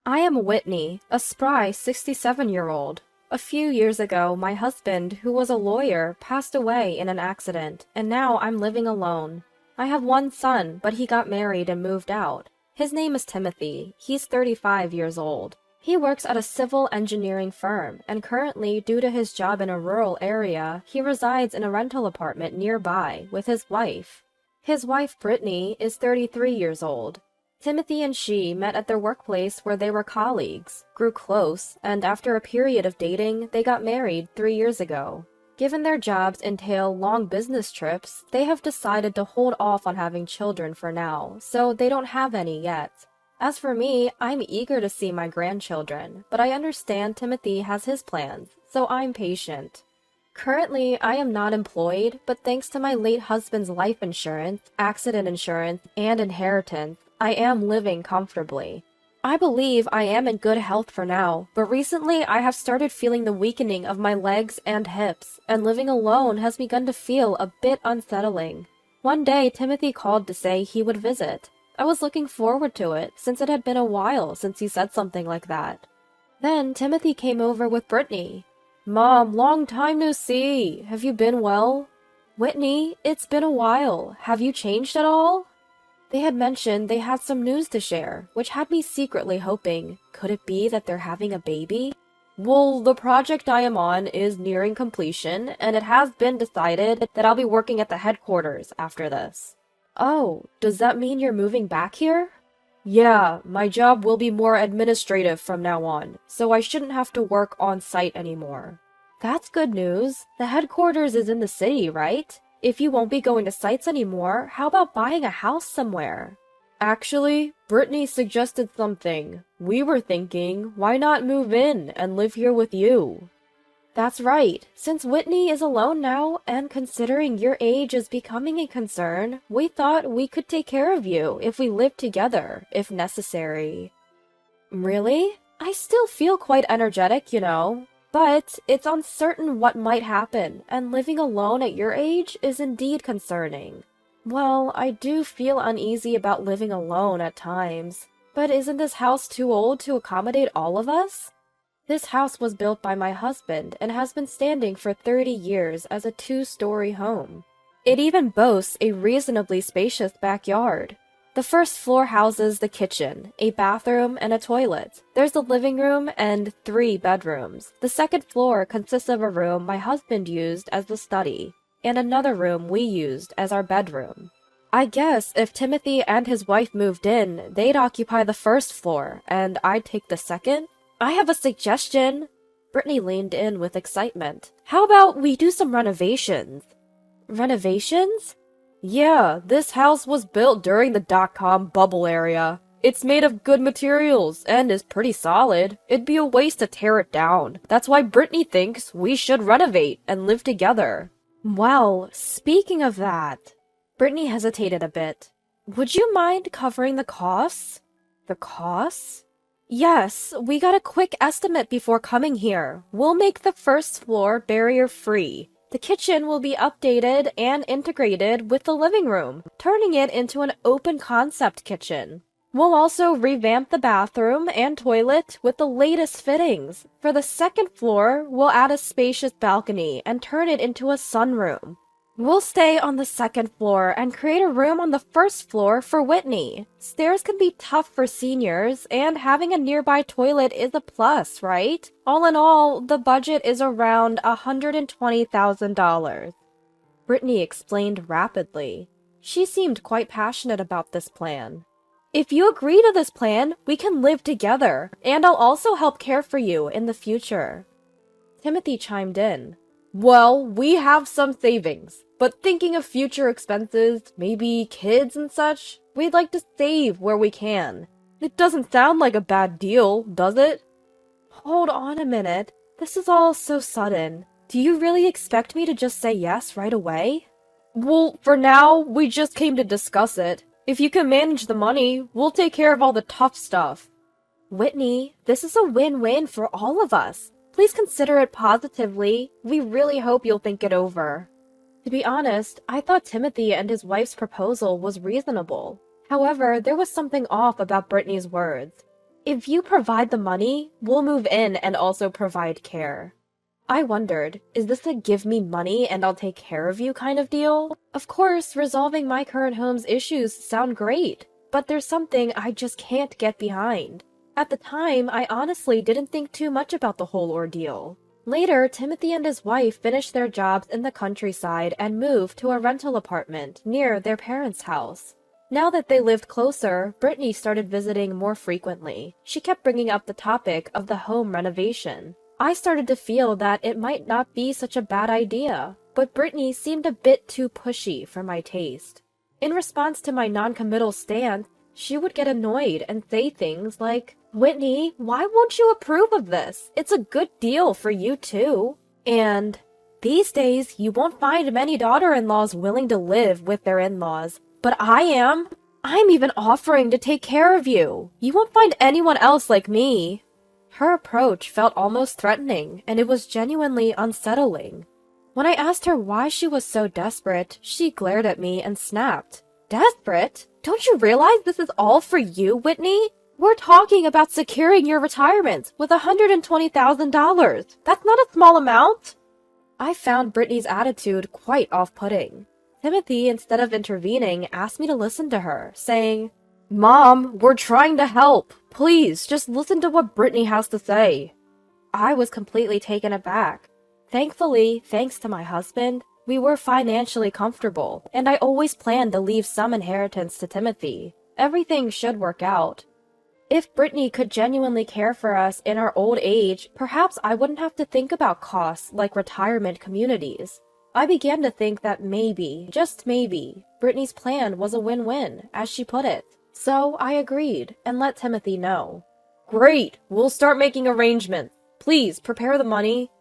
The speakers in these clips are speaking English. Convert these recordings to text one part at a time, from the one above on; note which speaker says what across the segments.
Speaker 1: I am Whitney, a spry 67-year-old. A few years ago, my husband, who was a lawyer, passed away in an accident, and now I'm living alone. I have one son, but he got married and moved out. His name is Timothy. He's 35 years old. He works at a civil engineering firm, and currently, due to his job in a rural area, he resides in a rental apartment nearby with his wife. His wife, Brittany, is 33 years old. Timothy and she met at their workplace where they were colleagues, grew close, and after a period of dating, they got married 3 years ago. Given their jobs entail long business trips, they have decided to hold off on having children for now, so they don't have any yet. As for me, I'm eager to see my grandchildren, but I understand Timothy has his plans, so I'm patient. Currently, I am not employed, but thanks to my late husband's life insurance, accident insurance, and inheritance, I am living comfortably. I believe I am in good health for now, but recently I have started feeling the weakening of my legs and hips, and living alone has begun to feel a bit unsettling. One day, Timothy called to say he would visit. I was looking forward to it, since it had been a while since he said something like that. Then Timothy came over with Brittany. "Mom, long time no see. Have you been well?" "Whitney, it's been a while. Have you changed at all?" They had mentioned they had some news to share, which had me secretly hoping, could it be that they're having a baby? "Well, the project I am on is nearing completion, and it has been decided that I'll be working at the headquarters after this." "Oh, does that mean you're moving back here?" "Yeah, my job will be more administrative from now on, so I shouldn't have to work on site anymore." "That's good news. The headquarters is in the city, right? If you won't be going to sites anymore, how about buying a house somewhere?" "Actually, Brittany suggested something. We were thinking, why not move in and live here with you?" "That's right. Since Whitney is alone now, and considering your age is becoming a concern, we thought we could take care of you if we lived together, if necessary." "Really? I still feel quite energetic, you know. But it's uncertain what might happen, and living alone at your age is indeed concerning." "Well, I do feel uneasy about living alone at times. But isn't this house too old to accommodate all of us?" "This house was built by my husband and has been standing for 30 years as a 2-story home. It even boasts a reasonably spacious backyard. The first floor houses the kitchen, a bathroom, and a toilet. There's the living room and 3 bedrooms. The second floor consists of a room my husband used as the study, and another room we used as our bedroom. I guess if Timothy and his wife moved in, they'd occupy the first floor, and I'd take the second. I have a suggestion." Brittany leaned in with excitement. "How about we do some renovations?" "Renovations?" "Yeah, this house was built during the dot-com bubble era. It's made of good materials and is pretty solid. It'd be a waste to tear it down. That's why Brittany thinks we should renovate and live together." "Well, speaking of that..." Brittany hesitated a bit. "Would you mind covering the costs?" "The costs?" "Yes, we got a quick estimate before coming here. We'll make the first floor barrier-free. The kitchen will be updated and integrated with the living room, turning it into an open-concept kitchen. We'll also revamp the bathroom and toilet with the latest fittings. For the second floor, we'll add a spacious balcony and turn it into a sunroom. We'll stay on the second floor and create a room on the first floor for Whitney. Stairs can be tough for seniors, and having a nearby toilet is a plus, right? All in all, the budget is around $120,000. Brittany explained rapidly. She seemed quite passionate about this plan. "If you agree to this plan, we can live together, and I'll also help care for you in the future." Timothy chimed in. "Well, we have some savings, but thinking of future expenses, maybe kids and such, we'd like to save where we can. It doesn't sound like a bad deal, does it?" "Hold on a minute. This is all so sudden. Do you really expect me to just say yes right away?" "Well, for now, we just came to discuss it. If you can manage the money, we'll take care of all the tough stuff." "Whitney, this is a win-win for all of us. Please consider it positively. We really hope you'll think it over." To be honest, I thought Timothy and his wife's proposal was reasonable. However, there was something off about Brittany's words. If you provide the money, we'll move in and also provide care. I wondered, is this a give me money and I'll take care of you kind of deal? Of course, resolving my current home's issues sound great, but there's something I just can't get behind. At the time, I honestly didn't think too much about the whole ordeal. Later, Timothy and his wife finished their jobs in the countryside and moved to a rental apartment near their parents' house. Now that they lived closer, Brittany started visiting more frequently. She kept bringing up the topic of the home renovation. I started to feel that it might not be such a bad idea, but Brittany seemed a bit too pushy for my taste. In response to my non-committal stance, she would get annoyed and say things like, "Whitney, why won't you approve of this? It's a good deal for you too." And, "These days, you won't find many daughter-in-laws willing to live with their in-laws, but I am. I'm even offering to take care of you. You won't find anyone else like me." Her approach felt almost threatening, and it was genuinely unsettling. When I asked her why she was so desperate, she glared at me and snapped. "Desperate? Don't you realize this is all for you, Whitney? We're talking about securing your retirement with $120,000. That's not a small amount." I found Brittany's attitude quite off-putting. Timothy, instead of intervening, asked me to listen to her, saying, "Mom, we're trying to help. Please, just listen to what Brittany has to say." I was completely taken aback. Thankfully, thanks to my husband, we were financially comfortable, and I always planned to leave some inheritance to Timothy. Everything should work out. If Brittany could genuinely care for us in our old age, perhaps I wouldn't have to think about costs like retirement communities. I began to think that maybe, just maybe, Brittany's plan was a win-win, as she put it. So I agreed and let Timothy know. "Great! We'll start making arrangements. Please prepare the money."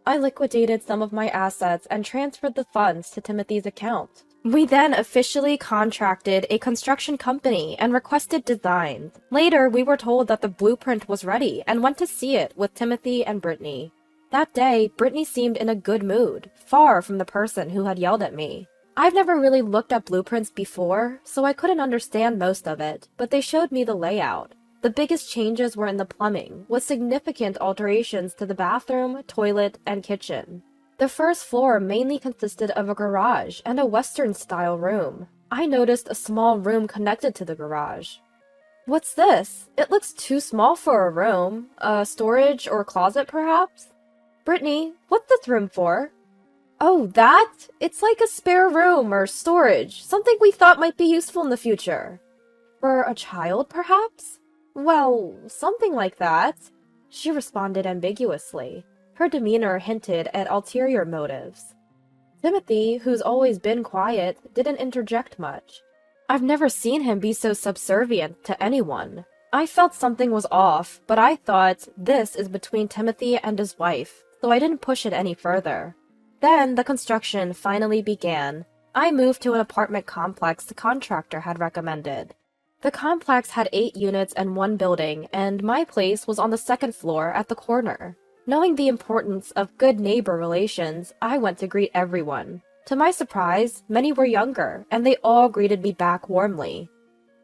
Speaker 1: I liquidated some of my assets and transferred the funds to Timothy's account. We then officially contracted a construction company and requested designs. Later, we were told that the blueprint was ready and went to see it with Timothy and Brittany. That day, Brittany seemed in a good mood, far from the person who had yelled at me. I've never really looked at blueprints before, so I couldn't understand most of it, but they showed me the layout. The biggest changes were in the plumbing, with significant alterations to the bathroom, toilet, and kitchen. The first floor mainly consisted of a garage and a Western-style room. I noticed a small room connected to the garage. "What's this? It looks too small for a room. Storage or closet, perhaps?" "Brittany, what's this room for?" "Oh, that? It's like a spare room or storage, something we thought might be useful in the future." "For a child, perhaps?" "Well, something like that," she responded ambiguously. Her demeanor hinted at ulterior motives. Timothy, who's always been quiet, didn't interject much. I've never seen him be so subservient to anyone. I felt something was off, but I thought this is between Timothy and his wife, so I didn't push it any further. Then the construction finally began. I moved to an apartment complex the contractor had recommended. The complex had 8 units and 1 building, and my place was on the second floor at the corner. Knowing the importance of good neighbor relations, I went to greet everyone. To my surprise, many were younger, and they all greeted me back warmly.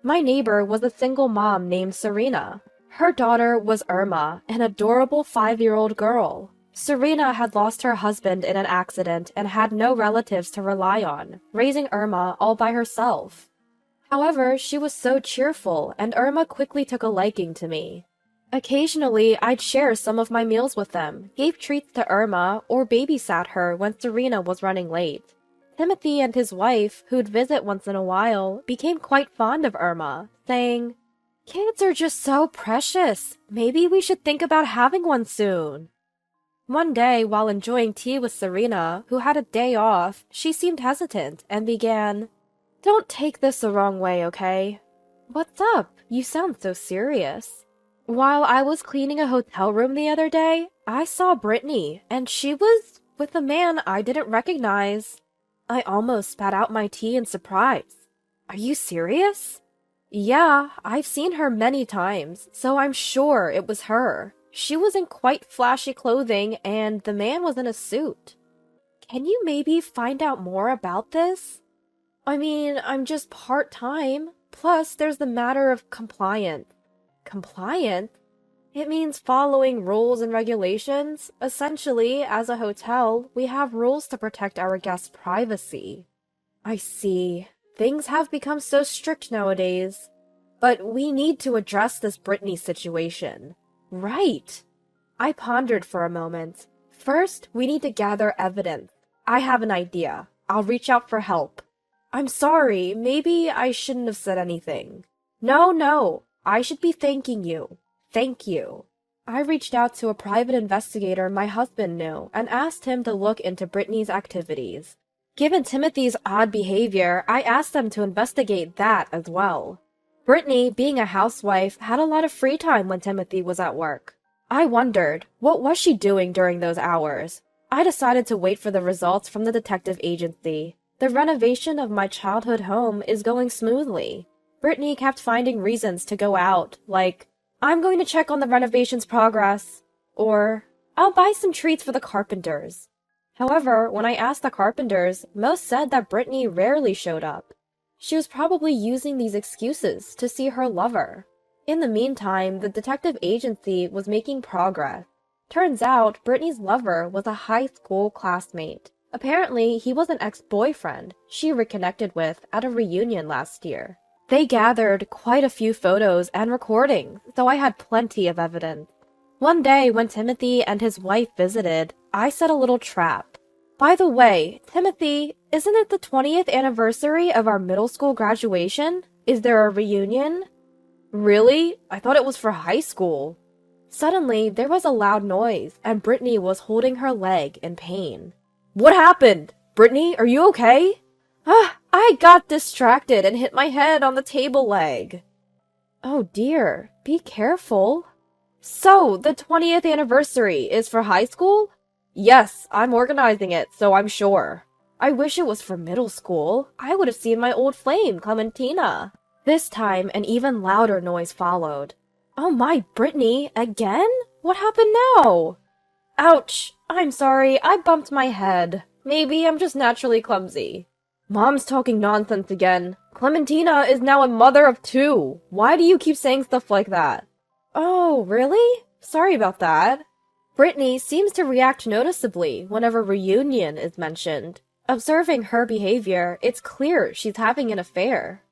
Speaker 1: My neighbor was a single mom named Serena. Her daughter was Irma, an adorable 5-year-old girl. Serena had lost her husband in an accident and had no relatives to rely on, raising Irma all by herself. However, she was so cheerful, and Irma quickly took a liking to me. Occasionally, I'd share some of my meals with them, gave treats to Irma, or babysat her when Serena was running late. Timothy and his wife, who'd visit once in a while, became quite fond of Irma, saying, "Kids are just so precious. Maybe we should think about having one soon." One day, while enjoying tea with Serena, who had a day off, she seemed hesitant and began, "Don't take this the wrong way, okay? What's up? You sound so serious." While I was cleaning a hotel room the other day, I saw Brittany, and she was with a man I didn't recognize. I almost spat out my tea in surprise. "Are you serious?" "Yeah, I've seen her many times, so I'm sure it was her. She was in quite flashy clothing, and the man was in a suit." "Can you maybe find out more about this?" "I mean, I'm just part-time. Plus, there's the matter of compliance. Compliant? It means following rules and regulations. Essentially, as a hotel, we have rules to protect our guests' privacy. I see. Things have become so strict nowadays. But we need to address this Brittany situation. Right. I pondered for a moment. First, we need to gather evidence. I have an idea. I'll reach out for help. I'm sorry, maybe I shouldn't have said anything. No, I should be thanking you. Thank you. I reached out to a private investigator my husband knew and asked him to look into Brittany's activities. Given Timothy's odd behavior, I asked them to investigate that as well. Brittany, being a housewife, had a lot of free time when Timothy was at work. I wondered, what was she doing during those hours? I decided to wait for the results from the detective agency. The renovation of my childhood home is going smoothly. Brittany kept finding reasons to go out, like, I'm going to check on the renovation's progress, or I'll buy some treats for the carpenters. However, when I asked the carpenters, most said that Brittany rarely showed up. She was probably using these excuses to see her lover. In the meantime, the detective agency was making progress. Turns out, Brittany's lover was a high school classmate. Apparently, he was an ex-boyfriend she reconnected with at a reunion last year. They gathered quite a few photos and recordings, so I had plenty of evidence. One day, when Timothy and his wife visited, I set a little trap. By the way, Timothy, isn't it the 20th anniversary of our middle school graduation? Is there a reunion? Really? I thought it was for high school. Suddenly, there was a loud noise, and Brittany was holding her leg in pain. What happened? Brittany, are you okay? I got distracted and hit my head on the table leg. Oh dear, be careful. So, the 20th anniversary is for high school? Yes, I'm organizing it, so I'm sure. I wish it was for middle school. I would have seen my old flame, Clementina. This time, an even louder noise followed. Oh my, Brittany, again? What happened now? Ouch, I'm sorry, I bumped my head. Maybe I'm just naturally clumsy. Mom's talking nonsense again. Clementina is now a mother of 2. Why do you keep saying stuff like that? Oh, really? Sorry about that. Brittany seems to react noticeably whenever reunion is mentioned. Observing her behavior, it's clear she's having an affair.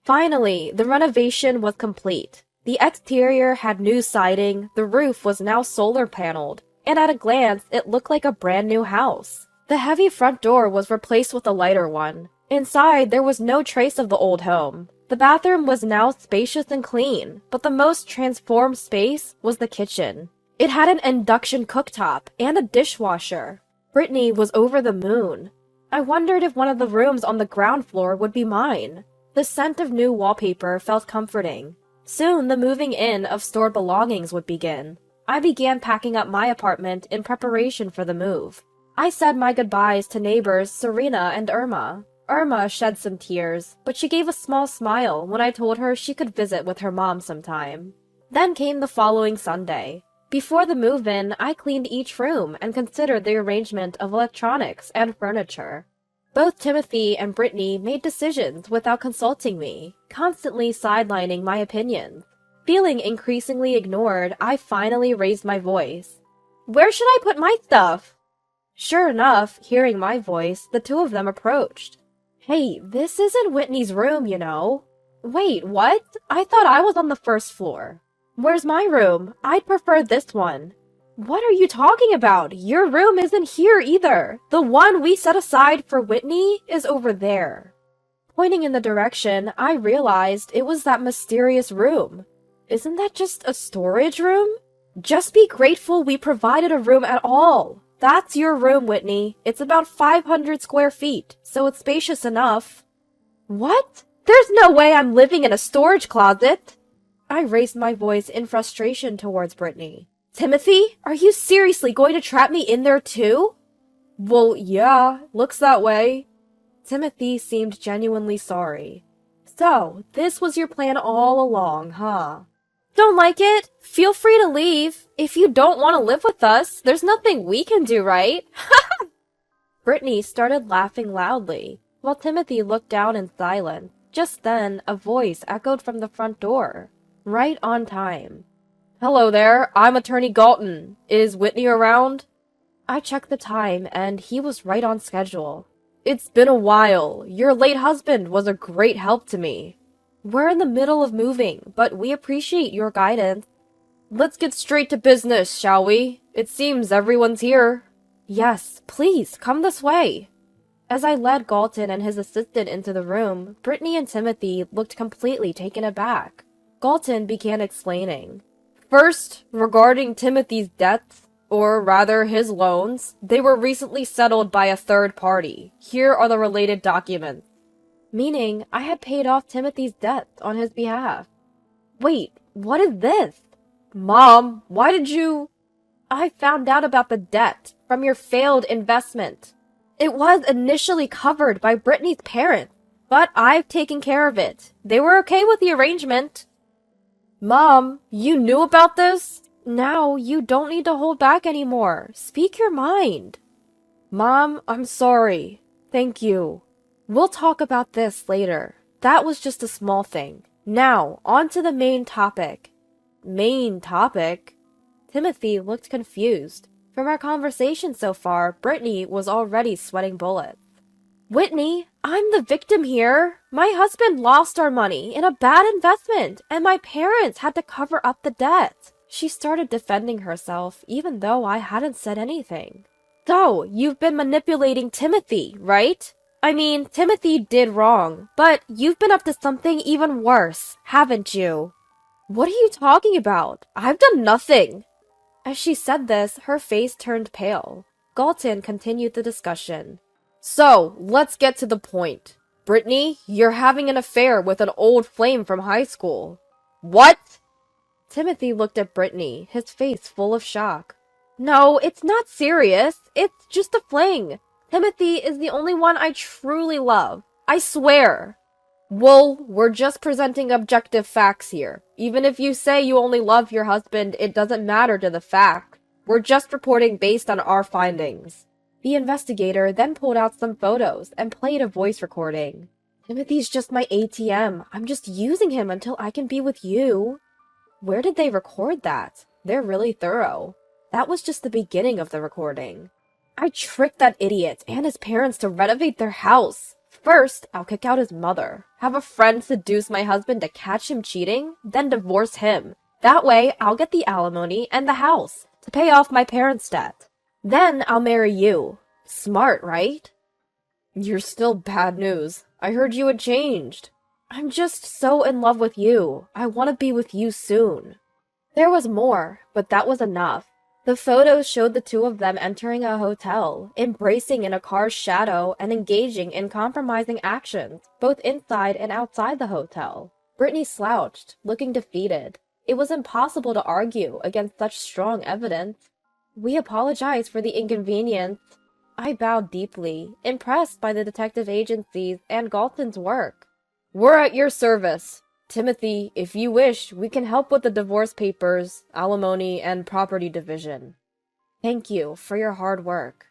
Speaker 1: Finally, the renovation was complete. The exterior had new siding, the roof was now solar paneled, and at a glance, it looked like a brand new house. The heavy front door was replaced with a lighter one. Inside, there was no trace of the old home. The bathroom was now spacious and clean, but the most transformed space was the kitchen. It had an induction cooktop and a dishwasher. Brittany was over the moon. I wondered if one of the rooms on the ground floor would be mine. The scent of new wallpaper felt comforting. Soon, the moving in of stored belongings would begin. I began packing up my apartment in preparation for the move. I said my goodbyes to neighbors Serena and Irma. Irma shed some tears, but she gave a small smile when I told her she could visit with her mom sometime. Then came the following Sunday. Before the move-in, I cleaned each room and considered the arrangement of electronics and furniture. Both Timothy and Brittany made decisions without consulting me, constantly sidelining my opinions. Feeling increasingly ignored, I finally raised my voice. Where should I put my stuff? Sure enough, hearing my voice, the two of them approached. Hey, this isn't Whitney's room, you know. Wait, what? I thought I was on the first floor. Where's my room? I'd prefer this one. What are you talking about? Your room isn't here either. The one we set aside for Whitney is over there. Pointing in the direction, I realized it was that mysterious room. Isn't that just a storage room? Just be grateful we provided a room at all. That's your room, Whitney. It's about 500 square feet, so it's spacious enough. What? There's no way I'm living in a storage closet. I raised my voice in frustration towards Brittany. Timothy, are you seriously going to trap me in there too? Well, yeah, looks that way. Timothy seemed genuinely sorry. So, this was your plan all along, huh? Don't like it? Feel free to leave. If you don't want to live with us, there's nothing we can do, right? Brittany started laughing loudly, while Timothy looked down in silence. Just then, a voice echoed from the front door. right on time. "Hello there, I'm Attorney Galton. Is Whitney around?" I checked the time, and he was right on schedule. "It's been a while. Your late husband was a great help to me." "We're in the middle of moving, but we appreciate your guidance." "Let's get straight to business, shall we? It seems everyone's here." "Yes, please, come this way." As I led Galton and his assistant into the room, Brittany and Timothy looked completely taken aback. Galton began explaining. "First, regarding Timothy's debts, or rather his loans, they were recently settled by a third party. Here are the related documents." Meaning, I had paid off Timothy's debts on his behalf. "Wait, what is this?" "Mom, why did you—" "I found out about the debt from your failed investment. It was initially covered by Brittany's parents, but I've taken care of it. They were okay with the arrangement." "Mom, you knew about this?" "Now you don't need to hold back anymore. Speak your mind." "Mom, I'm sorry. Thank you. We'll talk about this later. That was just a small thing. Now, on to the main topic." "Main topic?" Timothy looked confused. From our conversation so far, Brittany was already sweating bullets. "Whitney, I'm the victim here. My husband lost our money in a bad investment, and my parents had to cover up the debt." She started defending herself, even though I hadn't said anything. "So, you've been manipulating Timothy, right? I mean, Timothy did wrong, but you've been up to something even worse, haven't you?" "What are you talking about? I've done nothing." As she said this, her face turned pale. Galton continued the discussion. "So, let's get to the point. Brittany, you're having an affair with an old flame from high school." "What?" Timothy looked at Brittany, his face full of shock. "No, it's not serious. It's just a fling. Timothy is the only one I truly love. I swear." "Well, we're just presenting objective facts here. Even if you say you only love your husband, it doesn't matter to the fact. We're just reporting based on our findings." The investigator then pulled out some photos and played a voice recording. "Timothy's just my ATM. I'm just using him until I can be with you." Where did they record that? They're really thorough. That was just the beginning of the recording. "I tricked that idiot and his parents to renovate their house. First, I'll kick out his mother, have a friend seduce my husband to catch him cheating, then divorce him. That way, I'll get the alimony and the house to pay off my parents' debt. Then I'll marry you. Smart, right?" "You're still bad news. I heard you had changed." "I'm just so in love with you. I want to be with you soon." There was more, but that was enough. The photos showed the two of them entering a hotel, embracing in a car's shadow, and engaging in compromising actions, both inside and outside the hotel. Brittany slouched, looking defeated. It was impossible to argue against such strong evidence. "We apologize for the inconvenience." I bowed deeply, impressed by the detective agencies and Galton's work. "We're at your service. Timothy, if you wish, we can help with the divorce papers, alimony, and property division." "Thank you for your hard work."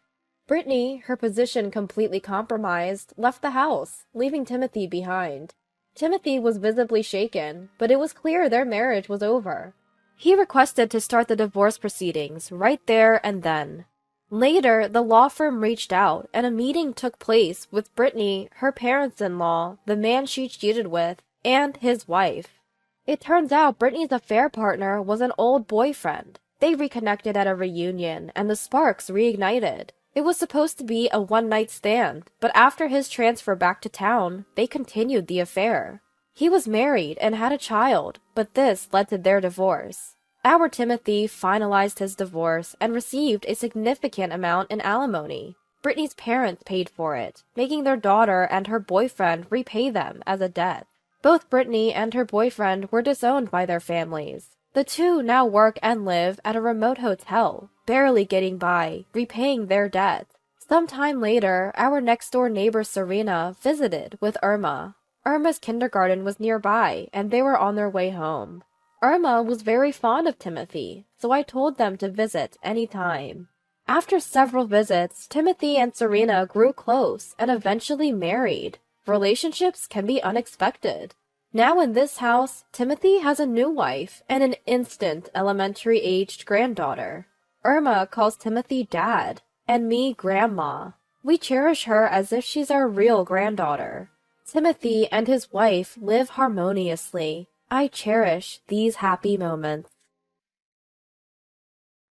Speaker 1: Brittany, her position completely compromised, left the house, leaving Timothy behind. Timothy was visibly shaken, but it was clear their marriage was over. He requested to start the divorce proceedings right there and then. Later, the law firm reached out, and a meeting took place with Brittany, her parents-in-law, the man she cheated with, and his wife. It turns out Brittany's affair partner was an old boyfriend. They reconnected at a reunion, and the sparks reignited. It was supposed to be a one-night stand, but after his transfer back to town, they continued the affair. He was married and had a child, but this led to their divorce. Our Timothy finalized his divorce and received a significant amount in alimony. Brittany's parents paid for it, making their daughter and her boyfriend repay them as a debt. Both Brittany and her boyfriend were disowned by their families. The two now work and live at a remote hotel, barely getting by, repaying their debt. Sometime later, our next-door neighbor Serena visited with Irma. Irma's kindergarten was nearby, and they were on their way home. Irma was very fond of Timothy, so I told them to visit any time. After several visits, Timothy and Serena grew close and eventually married. Relationships can be unexpected. Now in this house, Timothy has a new wife and an instant elementary-aged granddaughter. Irma calls Timothy Dad, and me Grandma. We cherish her as if she's our real granddaughter. Timothy and his wife live harmoniously. I cherish these happy moments.